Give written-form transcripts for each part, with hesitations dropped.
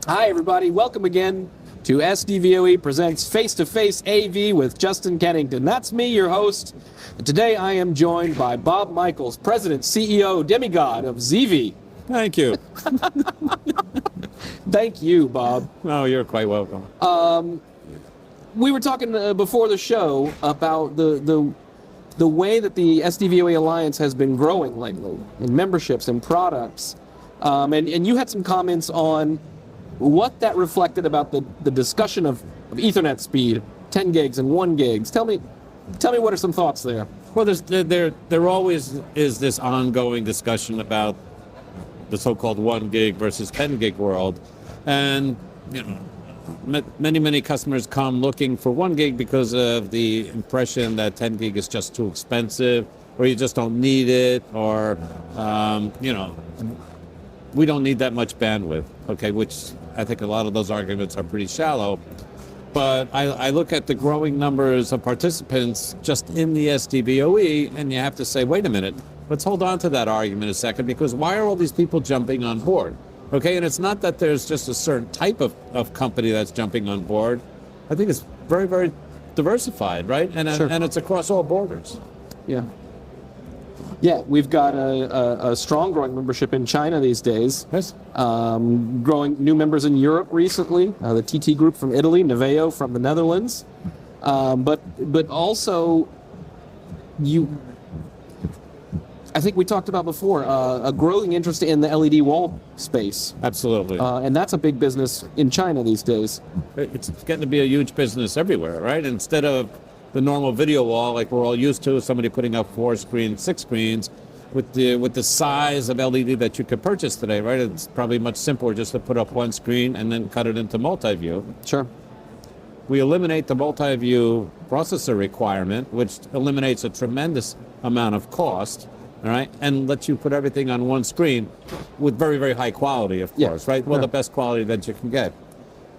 Hi, everybody. Welcome again to SDVoE presents Face-to-Face AV with Justin Kennington. That's me, your host. And today I am joined by Bob Michaels, President, CEO, demigod of ZeeVee. Thank you. Thank you, Bob. Oh, you're quite welcome. We were talking before the show about the way that the SDVoE Alliance has been growing lately in memberships and products. And you had some comments on what that reflected about the discussion of Ethernet speed, 10 gigs and 1 gigs. Tell me what are some thoughts there? Well, there always is this ongoing discussion about the so-called 1 gig versus 10 gig world. And, you know, many customers come looking for 1 gig because of the impression that 10 gig is just too expensive, or you just don't need it, or, you know, we don't need that much bandwidth, okay, which I think a lot of those arguments are pretty shallow. But I look at the growing numbers of participants just in the SDVoE, and you have to say, wait a minute, let's hold on to that argument a second, because why are all these people jumping on board? Okay, and it's not that there's just a certain type of company that's jumping on board. I think it's very diversified, right? And Sure. And it's across all borders. Yeah, we've got a strong growing membership in China these days. Yes. Growing new members in Europe recently, the TT Group from Italy, Neveo from the Netherlands. But also, I think we talked about before, a growing interest in the LED wall space. Absolutely. And that's a big business in China these days. It's getting to be a huge business everywhere, right? Instead of the normal video wall like we're all used to, somebody putting up 4 screens, 6 screens, with the size of LED that you could purchase today, right? It's probably much simpler just to put up 1 screen and then cut it into multi-view. Sure. We eliminate the multi-view processor requirement, which eliminates a tremendous amount of cost, all right, and lets you put everything on 1 screen with very high quality, of course, right? Well, the best quality that you can get.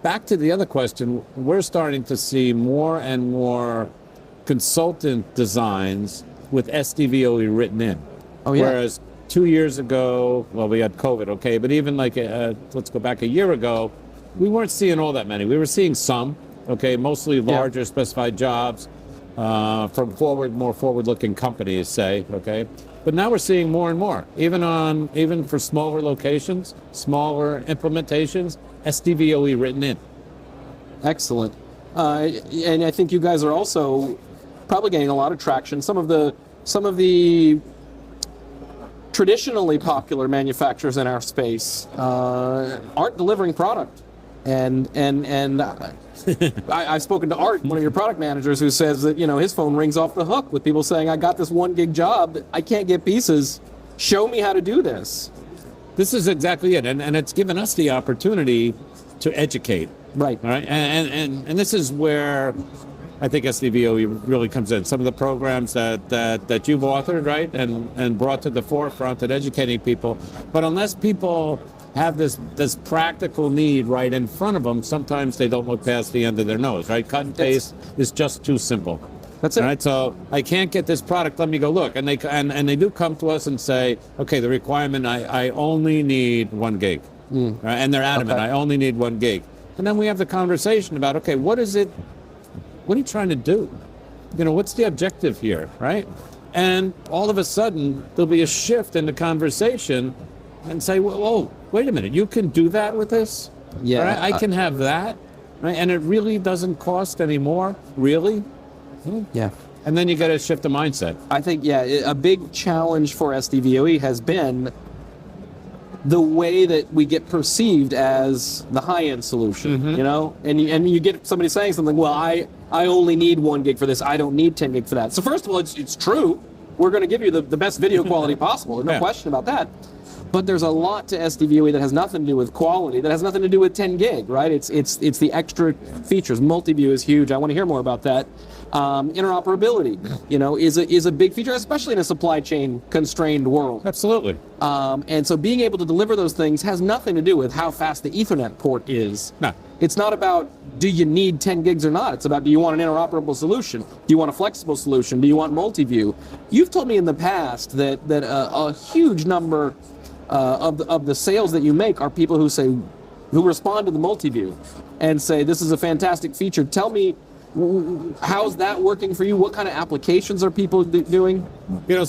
Back to the other question, we're starting to see more and more consultant designs with SDVoE written in. Oh, yeah. Whereas 2 years ago, well, we had COVID, okay, but even like, let's go back a year ago, we weren't seeing all that many. We were seeing some, okay, mostly larger specified jobs from more forward-looking companies, say, okay. But now we're seeing more and more, even for smaller locations, smaller implementations, SDVoE written in. Excellent. And I think you guys are also probably getting a lot of traction. Some of the traditionally popular manufacturers in our space aren't delivering product. And I've spoken to Art, one of your product managers, who says that, you know, his phone rings off the hook with people saying, I got this 1 gig job, I can't get pieces. Show me how to do this. This is exactly it, and it's given us the opportunity to educate. Right. All right, and this is where I think SDVoE really comes in. Some of the programs that you've authored, right, and brought to the forefront and educating people. But unless people have this practical need right in front of them, sometimes they don't look past the end of their nose, right? Cut and paste is just too simple. That's it. All right, so I can't get this product, let me go look. And they do come to us and say, okay, the requirement, I only need 1 gig. Right? And they're adamant, I only need 1 gig. And then we have the conversation about, okay, what are you trying to do? You know, what's the objective here, right? And all of a sudden, there'll be a shift in the conversation and say, whoa, wait a minute, you can do that with this? Yeah. Right? I can have that, right? And it really doesn't cost any more, really? Yeah. And then you got to shift the mindset. I think, a big challenge for SDVoE has been the way that we get perceived as the high-end solution, you know? And you get somebody saying something, well, I only need 1 gig for this, I don't need 10 gig for that. So first of all, it's true. We're going to give you the best video quality possible, there's no question about that. But there's a lot to SDVoE that has nothing to do with quality, that has nothing to do with 10 gig, right? It's the extra features. Multi-view is huge. I want to hear more about that. Interoperability, you know, is a big feature, especially in a supply chain constrained world. Absolutely. And so being able to deliver those things has nothing to do with how fast the Ethernet port is. No. It's not about, do you need 10 gigs or not? It's about, do you want an interoperable solution? Do you want a flexible solution? Do you want multi-view? You've told me in the past that a huge number of the sales that you make are people who say, who respond to the multi-view and say, this is a fantastic feature. Tell me, how's that working for you? What kind of applications are people doing? You know,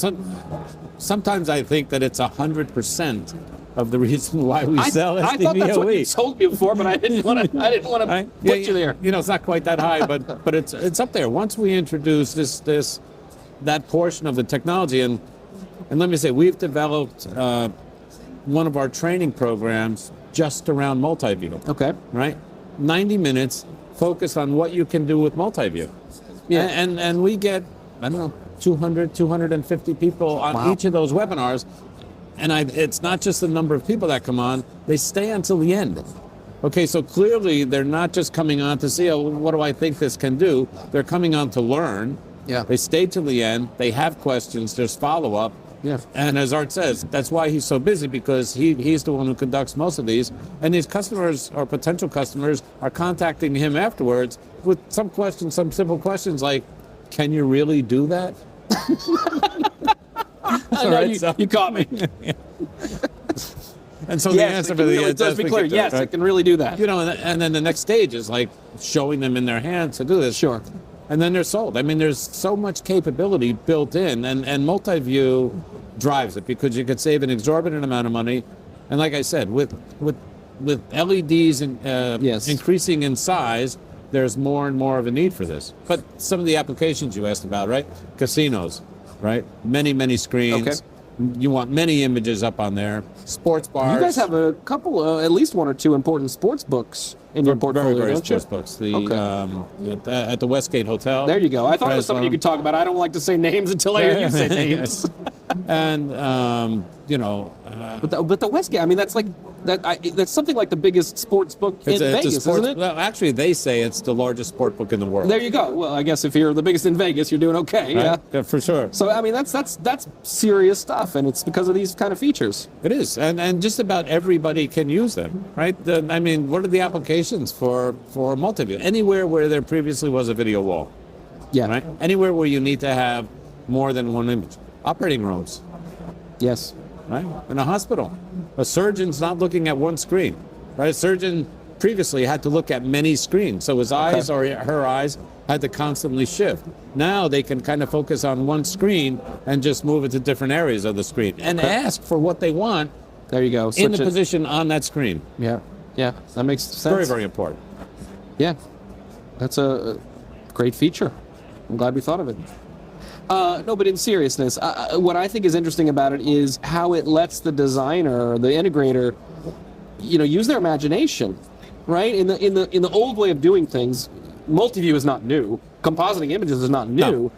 sometimes I think that it's 100% of the reason why we sell SDVoE. I thought that's what you told me before, but I didn't want to put you there. You know, it's not quite that high, but it's up there. Once we introduce that portion of the technology, and let me say, we've developed one of our training programs just around multi-view. Okay. Right? 90 minutes focused on what you can do with multi-view. Yeah. And we get, I don't know, 200, 250 people on each of those webinars. And it's not just the number of people that come on, they stay until the end. Okay, so clearly they're not just coming on to see, oh, what do I think this can do? They're coming on to learn. Yeah. They stay till the end. They have questions. There's follow-up. Yeah. And as Art says, that's why he's so busy, because he's the one who conducts most of these. And these customers or potential customers are contacting him afterwards with some questions, some simple questions like, can you really do that? You caught me. And so the answer for the does be clear. Yes, I can really do that. You know, and then the next stage is like showing them in their hands to do this. Sure. And then they're sold. I mean, there's so much capability built in, and multi-view drives it, because you could save an exorbitant amount of money. And like I said, with LEDs increasing in size, there's more and more of a need for this. But some of the applications you asked about, right? Casinos, right? Many screens. Okay. You want many images up on there. Sports bars. You guys have a couple, at least one or two important sports books in your portfolio, very don't you? sports books. At the Westgate Hotel. There you go. I thought it was something you could talk about. I don't like to say names until I hear you say names. And But the Westgate, I mean, that's like that's something like the biggest sports book in Vegas, isn't it? Well, actually, they say it's the largest sport book in the world. There you go. Well, I guess if you're the biggest in Vegas, you're doing okay. Right? Yeah. Yeah, for sure. So I mean, that's serious stuff, and it's because of these kind of features. It is, and just about everybody can use them, right? I mean, what are the applications for multi-view? Anywhere where there previously was a video wall. Yeah. Right. Anywhere where you need to have more than one image. Operating rooms. Yes. Right? In a hospital, a surgeon's not looking at one screen, right? A surgeon previously had to look at many screens, so his eyes or her eyes had to constantly shift. Now they can kind of focus on one screen and just move it to different areas of the screen and ask for what they want. There you go. In the position on that screen. Yeah, that makes sense. Very, very important. Yeah, that's a great feature. I'm glad we thought of it. No, but in seriousness, what I think is interesting about it is how it lets the designer, the integrator, use their imagination, right? In the old way of doing things, multi-view is not new. Compositing images is not new. No.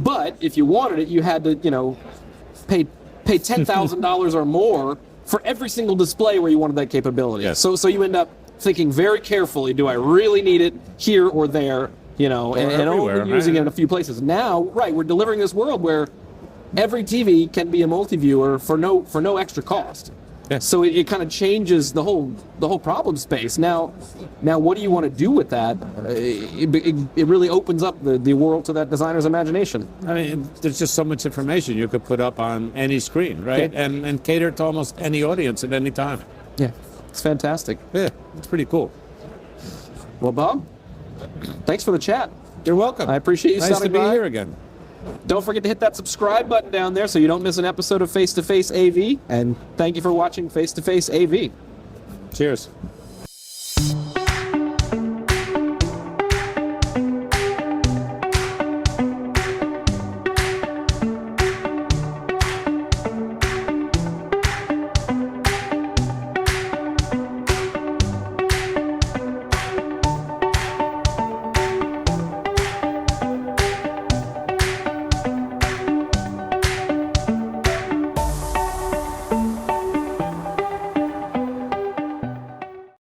But if you wanted it, you had to, pay $10,000 or more for every single display where you wanted that capability. Yes. So you end up thinking very carefully, do I really need it here or there? And only using it in a few places. Now, right, we're delivering this world where every TV can be a multi-viewer for no extra cost. Yeah. So it kind of changes the whole problem space. Now, what do you want to do with that? It really opens up the world to that designer's imagination. I mean, there's just so much information you could put up on any screen, right? Yeah. And cater to almost any audience at any time. Yeah, it's fantastic. Yeah, it's pretty cool. Well, Bob, thanks for the chat. You're welcome. I appreciate you stopping by. Nice to be here again. Don't forget to hit that subscribe button down there so you don't miss an episode of Face to Face AV. And thank you for watching Face to Face AV. Cheers.